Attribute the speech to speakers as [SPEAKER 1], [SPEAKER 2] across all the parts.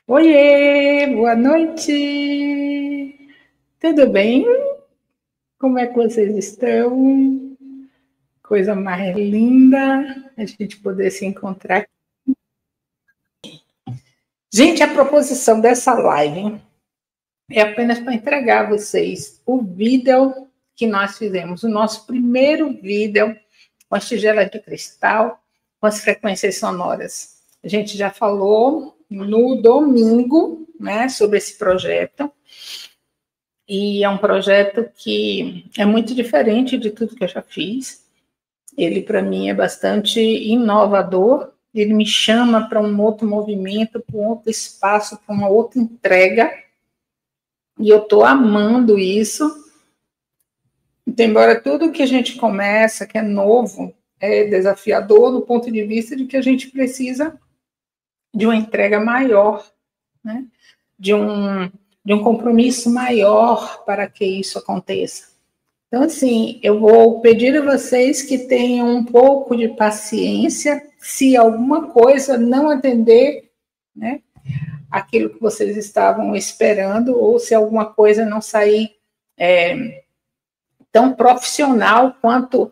[SPEAKER 1] Oiê, boa noite. Tudo bem? Como é que vocês estão? Coisa mais linda a gente poder se encontrar. Gente, a proposição dessa live é apenas para entregar a vocês o vídeo que nós fizemos, o nosso primeiro vídeo com as tigelas de cristal, com as frequências sonoras. A gente já falou no domingo, né, sobre esse projeto. E é um projeto que é muito diferente de tudo que eu já fiz. Ele, para mim, é bastante inovador. Ele me chama para um outro movimento, para um outro espaço, para uma outra entrega. E eu estou amando isso. Então, embora tudo que a gente começa, que é novo, é desafiador do ponto de vista de que a gente precisa de uma entrega maior, né? de um compromisso maior para que isso aconteça. Então, assim, eu vou pedir a vocês que tenham um pouco de paciência, se alguma coisa não atender, né, aquilo que vocês estavam esperando, ou se alguma coisa não sair tão profissional quanto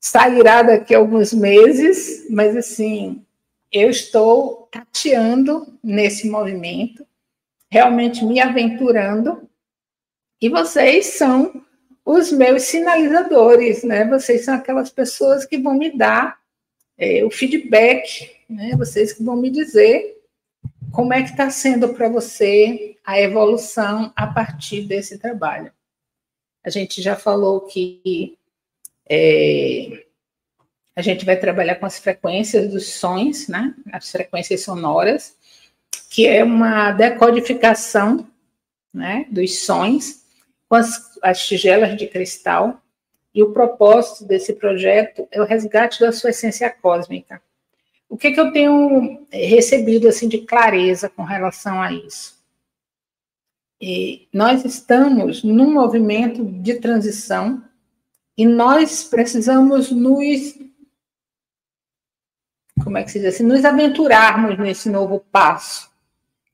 [SPEAKER 1] sairá daqui a alguns meses, mas, assim, eu estou tateando nesse movimento, realmente me aventurando, e vocês são os meus sinalizadores, né? Vocês são aquelas pessoas que vão me dar o feedback, né? Vocês que vão me dizer como é que está sendo para você a evolução a partir desse trabalho. A gente já falou que a gente vai trabalhar com as frequências dos sons, né? As frequências sonoras, que é uma decodificação, né, dos sons com as tigelas de cristal, e o propósito desse projeto é o resgate da sua essência cósmica. O que eu tenho recebido assim de clareza com relação a isso? E nós estamos num movimento de transição e nós precisamos como é que se diz assim, nos aventurarmos nesse novo passo,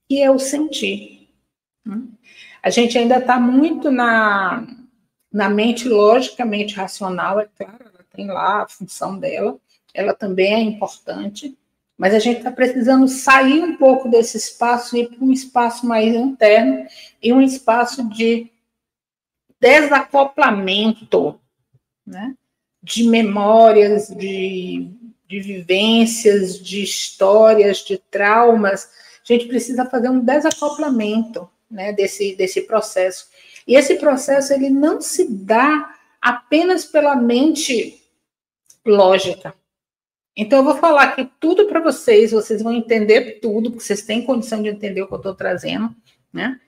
[SPEAKER 1] que é o sentir. A gente ainda está muito na mente logicamente racional, é claro, ela tem lá a função dela, ela também é importante, mas a gente está precisando sair um pouco desse espaço e ir para um espaço mais interno e um espaço de desacoplamento, né? De memórias, de vivências, de histórias, de traumas. A gente precisa fazer um desacoplamento, né, desse processo. E esse processo ele não se dá apenas pela mente lógica. Então, eu vou falar aqui tudo para vocês, vocês vão entender tudo, porque vocês têm condição de entender o que eu estou trazendo, né?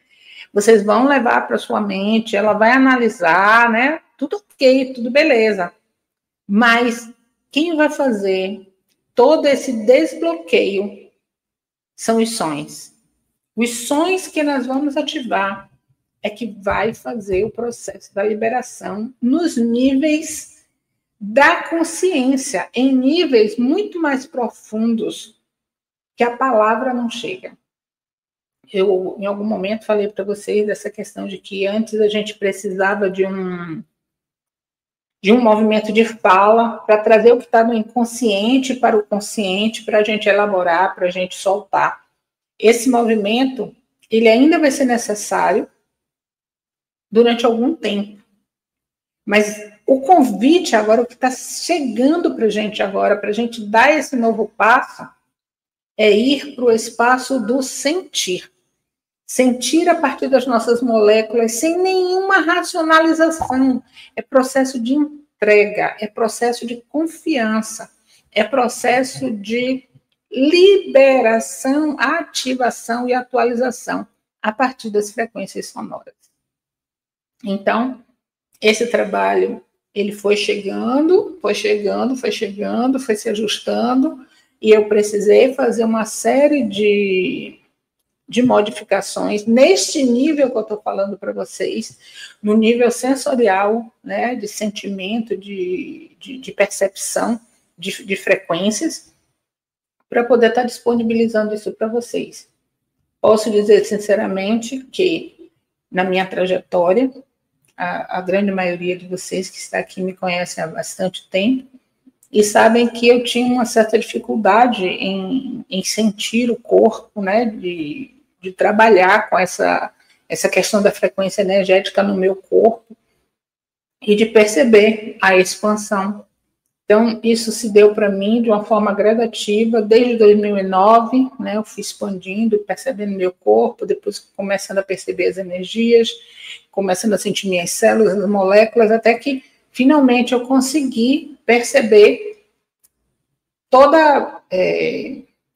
[SPEAKER 1] Vocês vão levar para sua mente, ela vai analisar, né? Tudo ok, tudo beleza. Mas quem vai fazer todo esse desbloqueio são os sons. Os sons que nós vamos ativar é que vai fazer o processo da liberação nos níveis da consciência, em níveis muito mais profundos que a palavra não chega. Eu, em algum momento, falei para vocês dessa questão de que antes a gente precisava de um movimento de fala para trazer o que está no inconsciente para o consciente, para a gente elaborar, para a gente soltar. Esse movimento, ele ainda vai ser necessário durante algum tempo. Mas o convite agora, o que está chegando para a gente agora, para a gente dar esse novo passo, é ir para o espaço do sentir. Sentir a partir das nossas moléculas, sem nenhuma racionalização. É processo de entrega, é processo de confiança, é processo de liberação, ativação e atualização a partir das frequências sonoras. Então, esse trabalho, ele foi chegando, foi se ajustando, e eu precisei fazer uma série de modificações neste nível que eu estou falando para vocês, no nível sensorial, né, de sentimento, de percepção, de frequências, para poder estar disponibilizando isso para vocês. Posso dizer sinceramente que, na minha trajetória, a grande maioria de vocês que está aqui me conhecem há bastante tempo e sabem que eu tinha uma certa dificuldade em sentir o corpo, né, de trabalhar com essa questão da frequência energética no meu corpo e de perceber a expansão. Então, isso se deu para mim de uma forma gradativa, desde 2009, né, eu fui expandindo, percebendo meu corpo, depois começando a perceber as energias, começando a sentir minhas células, as moléculas, até que, finalmente, eu consegui perceber toda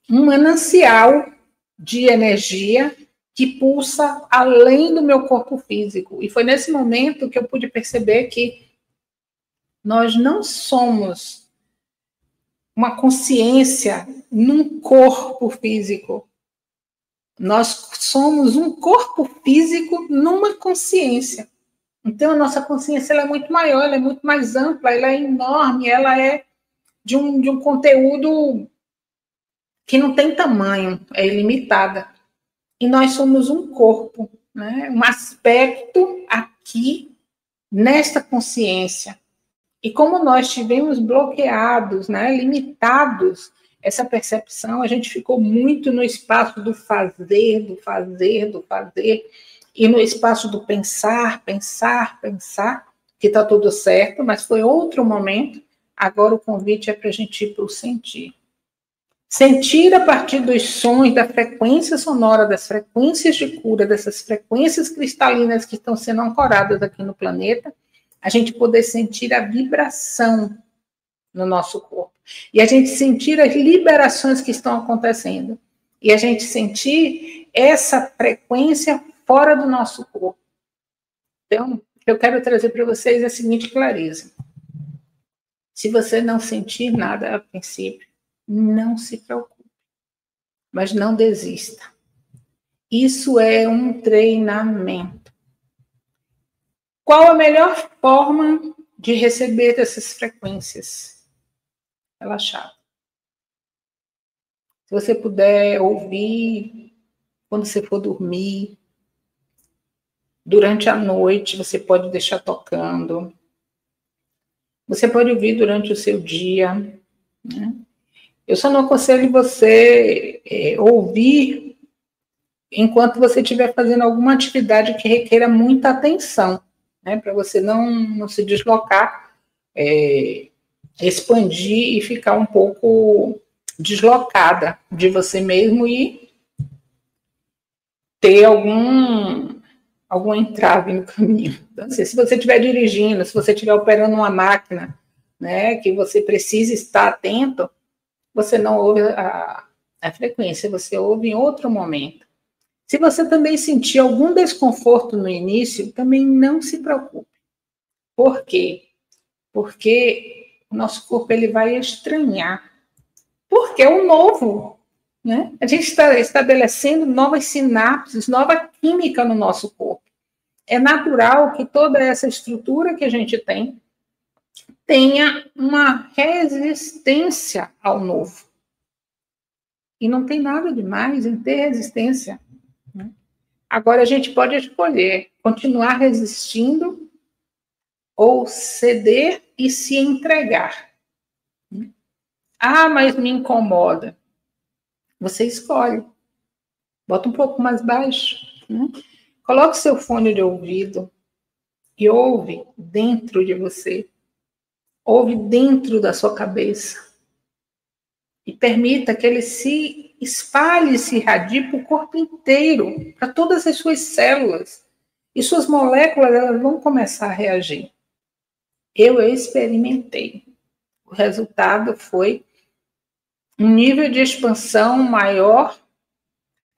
[SPEAKER 1] um manancial de energia que pulsa além do meu corpo físico. E foi nesse momento que eu pude perceber que nós não somos uma consciência num corpo físico. Nós somos um corpo físico numa consciência. Então, a nossa consciência ela é muito maior, ela é muito mais ampla, ela é enorme, ela é de um conteúdo que não tem tamanho, é ilimitada. E nós somos um corpo, né? Um aspecto aqui nesta consciência. E como nós tivemos bloqueados, né, limitados essa percepção, a gente ficou muito no espaço do fazer, do fazer, do fazer, e no espaço do pensar, pensar, pensar, que está tudo certo, mas foi outro momento. Agora o convite é para a gente ir para o sentir. Sentir a partir dos sons, da frequência sonora, das frequências de cura, dessas frequências cristalinas que estão sendo ancoradas aqui no planeta, a gente poder sentir a vibração no nosso corpo. E a gente sentir as liberações que estão acontecendo. E a gente sentir essa frequência fora do nosso corpo. Então, eu quero trazer para vocês a seguinte clareza. Se você não sentir nada a princípio, não se preocupe. Mas não desista. Isso é um treinamento. Qual a melhor forma de receber essas frequências? Relaxado. Se você puder ouvir quando você for dormir, durante a noite, você pode deixar tocando. Você pode ouvir durante o seu dia. Né? Eu só não aconselho você ouvir enquanto você estiver fazendo alguma atividade que requeira muita atenção, né? Para você não se deslocar, expandir e ficar um pouco deslocada de você mesmo e ter algum entrave no caminho. Então, assim, se você estiver dirigindo, se você estiver operando uma máquina, né, que você precisa estar atento, você não ouve a frequência, você ouve em outro momento. Se você também sentir algum desconforto no início, também não se preocupe. Por quê? Porque o nosso corpo ele vai estranhar. Porque é o novo. Né? A gente está estabelecendo novas sinapses, nova química no nosso corpo. É natural que toda essa estrutura que a gente tem tenha uma resistência ao novo. E não tem nada de mais em ter resistência. Né? Agora a gente pode escolher continuar resistindo ou ceder e se entregar. Ah, mas me incomoda. Você escolhe. Bota um pouco mais baixo. Né? Coloque seu fone de ouvido e ouve dentro de você. Ouve dentro da sua cabeça. E permita que ele se espalhe, se irradie para o corpo inteiro, para todas as suas células. E suas moléculas elas vão começar a reagir. Eu experimentei. O resultado foi um nível de expansão maior.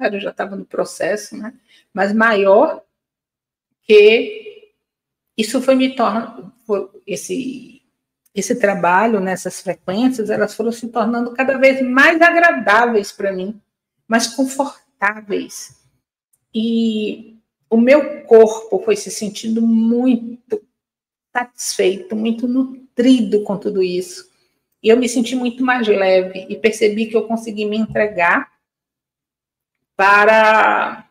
[SPEAKER 1] Eu já estava no processo, né? Mas maior que isso foi me tornando esse trabalho nessas frequências, elas foram se tornando cada vez mais agradáveis para mim, mais confortáveis. E o meu corpo foi se sentindo muito satisfeito, muito nutrido com tudo isso. E eu me senti muito mais leve e percebi que eu consegui me entregar para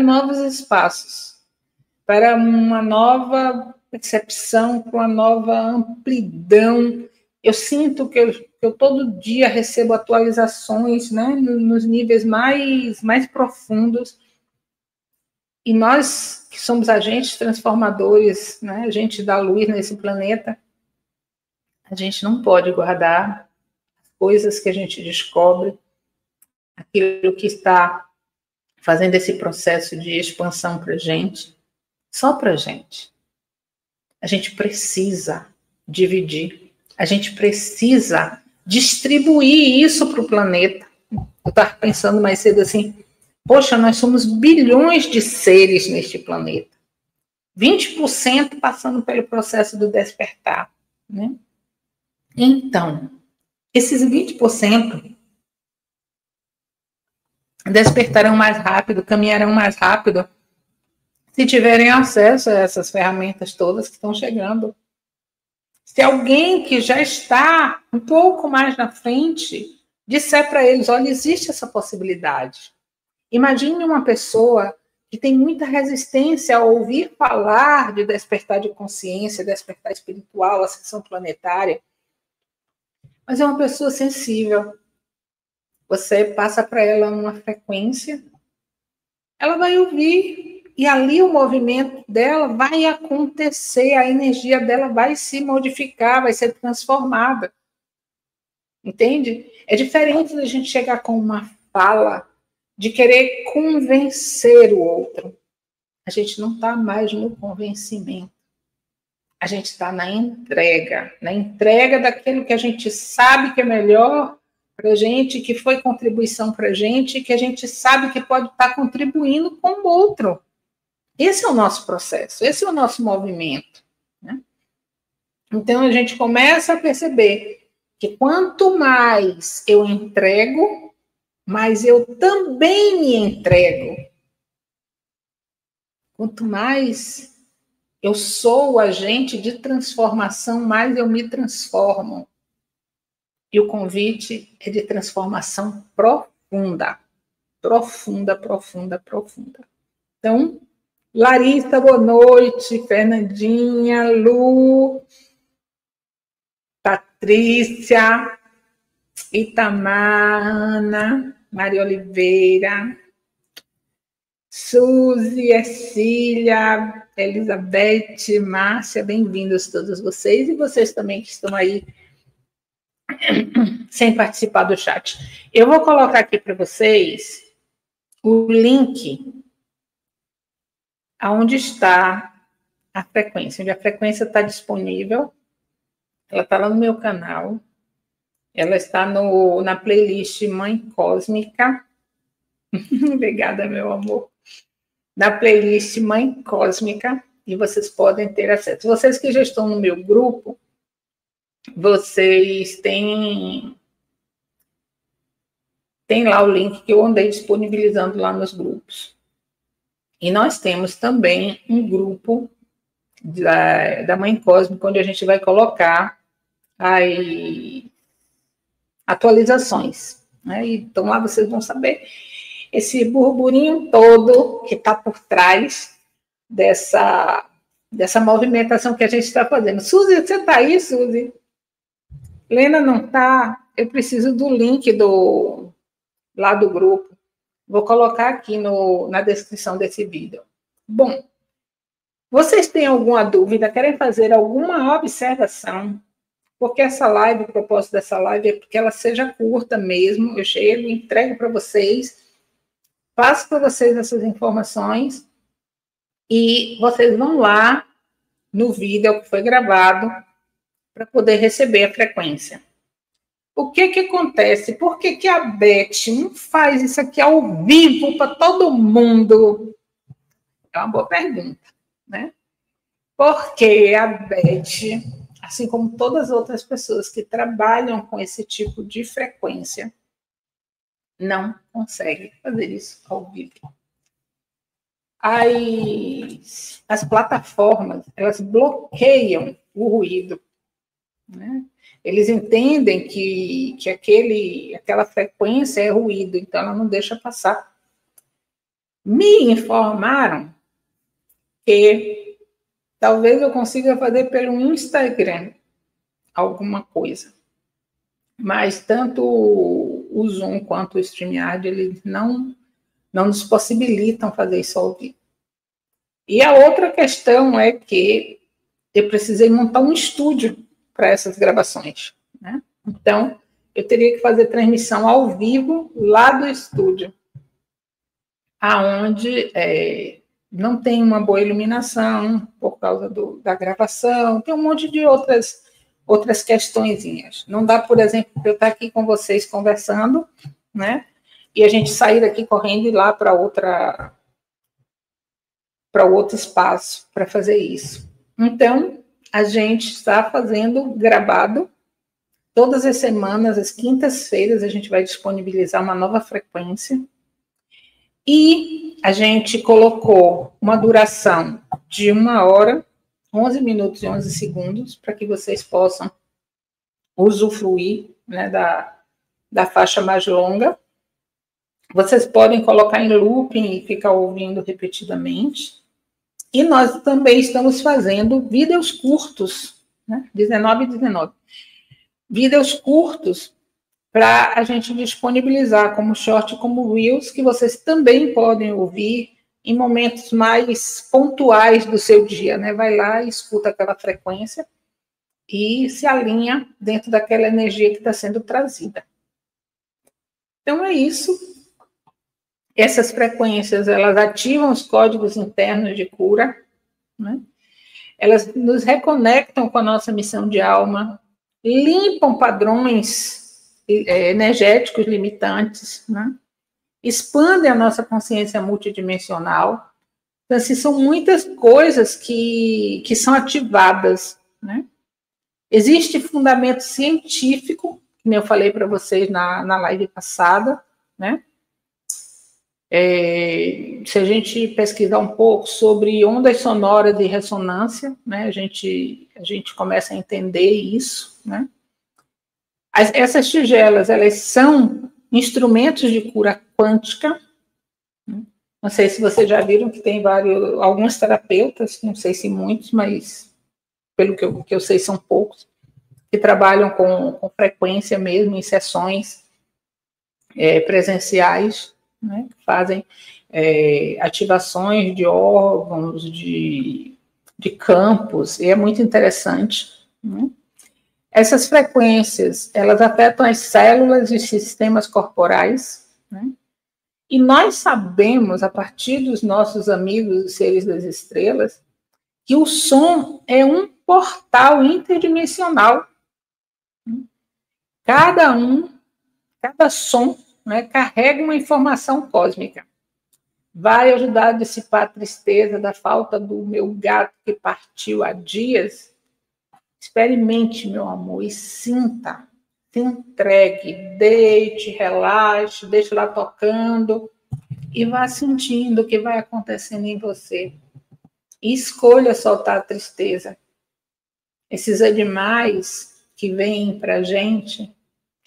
[SPEAKER 1] novos espaços, para uma nova percepção, para uma nova amplidão. Eu sinto que eu todo dia recebo atualizações, né, nos níveis mais profundos. E nós, que somos agentes transformadores, né, agentes da luz nesse planeta, a gente não pode guardar as coisas que a gente descobre, aquilo que está fazendo esse processo de expansão para a gente, só para a gente. A gente precisa dividir, a gente precisa distribuir isso para o planeta. Eu estava pensando mais cedo assim, poxa, nós somos bilhões de seres neste planeta. 20% passando pelo processo do despertar, né? Então, esses 20% despertarão mais rápido, caminharão mais rápido, se tiverem acesso a essas ferramentas todas que estão chegando. Se alguém que já está um pouco mais na frente disser para eles, olha, existe essa possibilidade. Imagine uma pessoa que tem muita resistência a ouvir falar de despertar de consciência, despertar espiritual, ascensão planetária, mas é uma pessoa sensível. Você passa para ela uma frequência, ela vai ouvir, e ali o movimento dela vai acontecer, a energia dela vai se modificar, vai ser transformada. Entende? É diferente da gente chegar com uma fala de querer convencer o outro. A gente não está mais no convencimento. A gente está na entrega daquilo que a gente sabe que é melhor para a gente, que foi contribuição para a gente, que a gente sabe que pode estar contribuindo com o outro. Esse é o nosso processo, esse é o nosso movimento, né? Então, a gente começa a perceber que quanto mais eu entrego, mais eu também me entrego. Quanto mais eu sou o agente de transformação, mais eu me transformo. E o convite é de transformação profunda. Profunda, profunda, profunda. Então, Larissa, boa noite. Fernandinha, Lu, Patrícia, Itamar, Ana, Maria Oliveira, Suzy, Ercília, Elizabeth, Márcia, bem-vindos todos vocês, e vocês também que estão aí sem participar do chat. Eu vou colocar aqui para vocês o link aonde está a frequência, onde a frequência está disponível. Ela está lá no meu canal. Ela está na playlist Mãe Cósmica. Obrigada, meu amor. Na playlist Mãe Cósmica. E vocês podem ter acesso. Vocês que já estão no meu grupo, vocês têm lá o link que eu andei disponibilizando lá nos grupos. E nós temos também um grupo da Mãe Cósmica, onde a gente vai colocar as atualizações, né? Então lá vocês vão saber esse burburinho todo que está por trás dessa movimentação que a gente está fazendo. Suzy, você está aí, Suzy? Lena não está? Eu preciso do link lá do grupo. Vou colocar aqui na descrição desse vídeo. Bom, vocês têm alguma dúvida? Querem fazer alguma observação? Porque essa live, o propósito dessa live é porque ela seja curta mesmo. Eu chego, entrego para vocês, passo para vocês essas informações e vocês vão lá no vídeo que foi gravado para poder receber a frequência. O que acontece? Por que a Beth não faz isso aqui ao vivo para todo mundo? É uma boa pergunta, né? Porque a Beth, assim como todas as outras pessoas que trabalham com esse tipo de frequência, não consegue fazer isso ao vivo. As plataformas, elas bloqueiam o ruído, né? Eles entendem que aquela frequência é ruído, então ela não deixa passar. Me informaram que talvez eu consiga fazer pelo Instagram alguma coisa. Mas tanto o Zoom quanto o StreamYard, eles não nos possibilitam fazer isso ao vivo. E a outra questão é que eu precisei montar um estúdio para essas gravações, né? Então, eu teria que fazer transmissão ao vivo lá do estúdio, aonde não tem uma boa iluminação por causa da gravação, tem um monte de outras questõezinhas. Não dá, por exemplo, eu estar aqui com vocês conversando, né? E a gente sair daqui correndo e ir lá para outro espaço para fazer isso. Então, a gente está fazendo gravado todas as semanas, às quintas-feiras, a gente vai disponibilizar uma nova frequência. E a gente colocou uma duração de 1 hora, 11 minutos e 11 segundos, para que vocês possam usufruir, né, da faixa mais longa. Vocês podem colocar em looping e ficar ouvindo repetidamente. E nós também estamos fazendo vídeos curtos, né, 19 e 19. Vídeos curtos para a gente disponibilizar como short, como reels, que vocês também podem ouvir em momentos mais pontuais do seu dia, né? Vai lá e escuta aquela frequência e se alinha dentro daquela energia que está sendo trazida. Então, é isso. Essas frequências, elas ativam os códigos internos de cura, né? Elas nos reconectam com a nossa missão de alma, limpam padrões energéticos limitantes, né? Expandem a nossa consciência multidimensional. Então, assim, são muitas coisas que são ativadas, né? Existe fundamento científico, como eu falei para vocês na live passada, né? Se a gente pesquisar um pouco sobre ondas sonoras de ressonância, né, a gente começa a entender isso, né? Essas tigelas, elas são instrumentos de cura quântica. Não sei se vocês já viram que tem alguns terapeutas, não sei se muitos, mas pelo que eu sei são poucos, que trabalham com frequência mesmo, em sessões presenciais, né, que fazem ativações de órgãos, de campos, e é muito interessante, né? Essas frequências, elas afetam as células e os sistemas corporais, né? E nós sabemos, a partir dos nossos amigos, os seres das estrelas, que o som é um portal interdimensional. Cada som, né, carrega uma informação cósmica. Vai ajudar a dissipar a tristeza da falta do meu gato que partiu há dias. Experimente, meu amor, e sinta, se entregue, deite, relaxe, deixe lá tocando e vá sentindo o que vai acontecendo em você. E escolha soltar a tristeza. Esses animais que vêm para a gente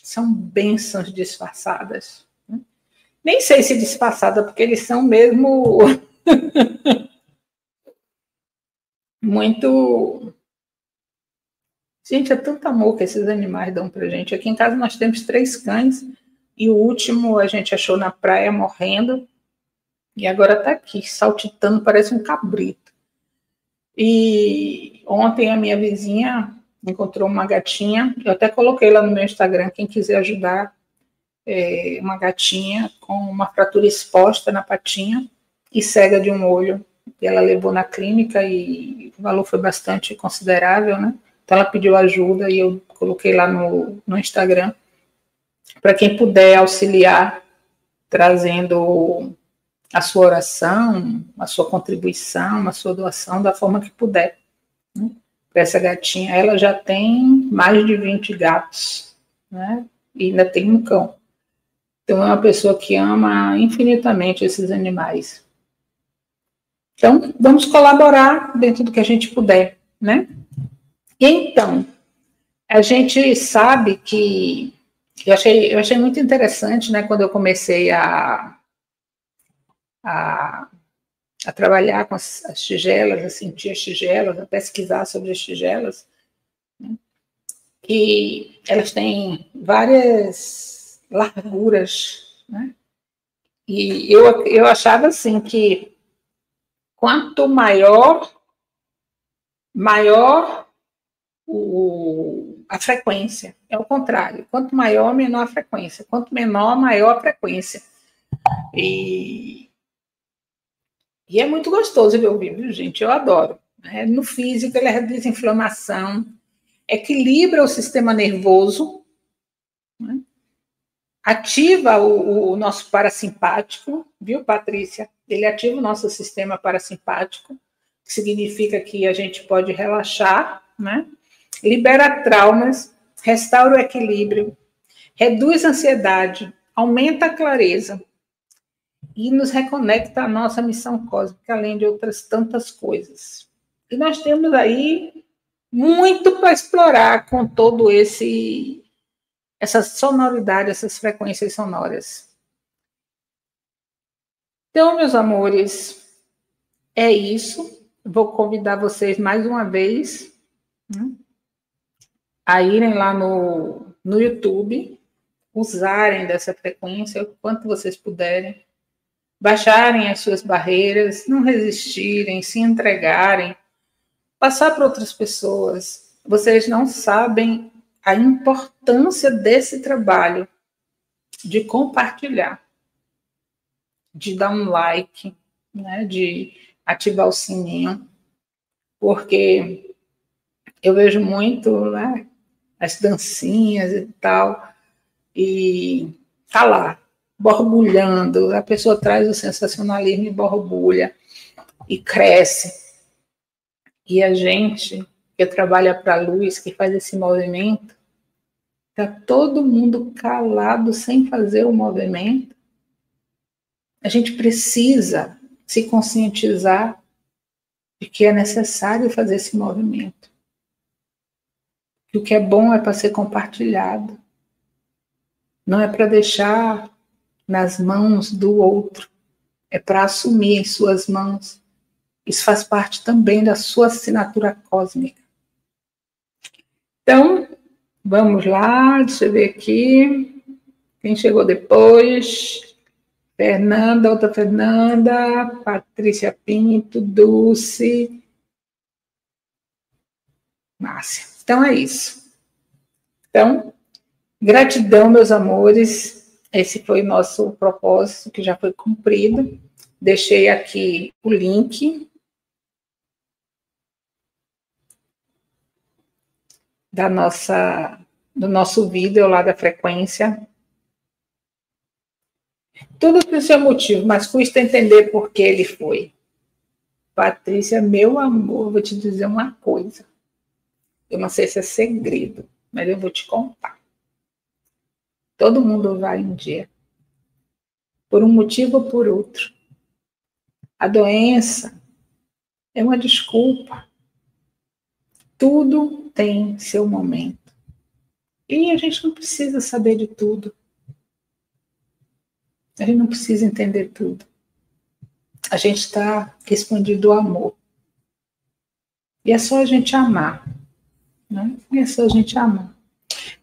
[SPEAKER 1] são bênçãos disfarçadas. Nem sei se disfarçada, porque eles são mesmo muito... Gente, é tanto amor que esses animais dão pra gente. Aqui em casa nós temos 3 cães e o último a gente achou na praia morrendo e agora tá aqui, saltitando, parece um cabrito. E ontem a minha vizinha encontrou uma gatinha, eu até coloquei lá no meu Instagram, quem quiser ajudar, uma gatinha com uma fratura exposta na patinha e cega de um olho. E ela levou na clínica e o valor foi bastante considerável, né? Então ela pediu ajuda e eu coloquei lá no Instagram para quem puder auxiliar, trazendo a sua oração, a sua contribuição, a sua doação, da forma que puder, né? Para essa gatinha. Ela já tem mais de 20 gatos, né? E ainda tem um cão. Então é uma pessoa que ama infinitamente esses animais. Então, vamos colaborar dentro do que a gente puder, né? Então, a gente sabe que eu achei muito interessante, né, quando eu comecei a a trabalhar com as tigelas, a sentir as tigelas, a pesquisar sobre as tigelas, né? E elas têm várias larguras, né? E eu achava assim que quanto maior a frequência. É o contrário. Quanto maior, menor a frequência. Quanto menor, maior a frequência. E é muito gostoso de ouvir, viu, gente? Eu adoro. No físico, ele reduz inflamação, equilibra o sistema nervoso, né? Ativa o nosso parasimpático, viu, Patrícia? Ele ativa o nosso sistema parasimpático, que significa que a gente pode relaxar, né? Libera traumas, restaura o equilíbrio, reduz a ansiedade, aumenta a clareza e nos reconecta à nossa missão cósmica, além de outras tantas coisas. E nós temos aí muito para explorar com todo essa sonoridade, essas frequências sonoras. Então, meus amores, é isso. Vou convidar vocês mais uma vez, né, a irem lá no YouTube, usarem dessa frequência o quanto vocês puderem, baixarem as suas barreiras, não resistirem, se entregarem, passar para outras pessoas. Vocês não sabem a importância desse trabalho, de compartilhar, de dar um like, né, de ativar o sininho, porque eu vejo muito, né, as dancinhas e tal, e tá lá, borbulhando, a pessoa traz o sensacionalismo e borbulha, e cresce. E a gente que trabalha para a luz, que faz esse movimento, tá todo mundo calado, sem fazer o movimento. A gente precisa se conscientizar de que é necessário fazer esse movimento. Que o que é bom é para ser compartilhado. Não é para deixar nas mãos do outro. É para assumir em suas mãos. Isso faz parte também da sua assinatura cósmica. Então, vamos lá, deixa eu ver aqui. Quem chegou depois? Fernanda, outra Fernanda, Patrícia Pinto, Dulce, Márcia. Então é isso. Então, gratidão, meus amores. Esse foi o nosso propósito, que já foi cumprido. Deixei aqui o link do nosso vídeo lá da frequência. Tudo tem seu motivo, mas custa entender por que ele foi. Patrícia, meu amor, vou te dizer uma coisa. Eu não sei se é segredo, mas eu vou te contar. Todo mundo vai um dia, por um motivo ou por outro. A doença é uma desculpa. Tudo tem seu momento. E a gente não precisa saber de tudo. A gente não precisa entender tudo. A gente está respondido ao amor. E é só a gente amar. Né? E é só a gente amar.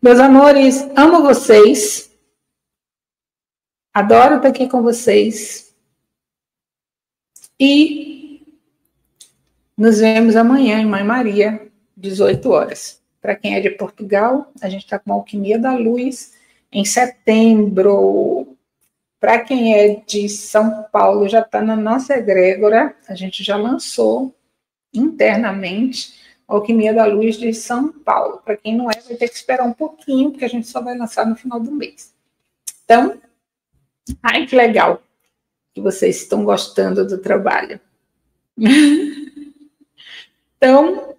[SPEAKER 1] Meus amores, amo vocês. Adoro estar aqui com vocês. E nos vemos amanhã em Mãe Maria, 18 horas. Para quem é de Portugal, a gente está com a Alquimia da Luz em setembro. Para quem é de São Paulo, já está na nossa egrégora. A gente já lançou internamente a Alquimia da Luz de São Paulo. Para quem não é, vai ter que esperar um pouquinho, porque a gente só vai lançar no final do mês. Então, ai, que legal que vocês estão gostando do trabalho. Então,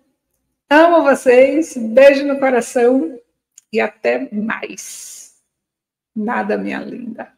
[SPEAKER 1] amo vocês, beijo no coração e até mais. Nada, minha linda.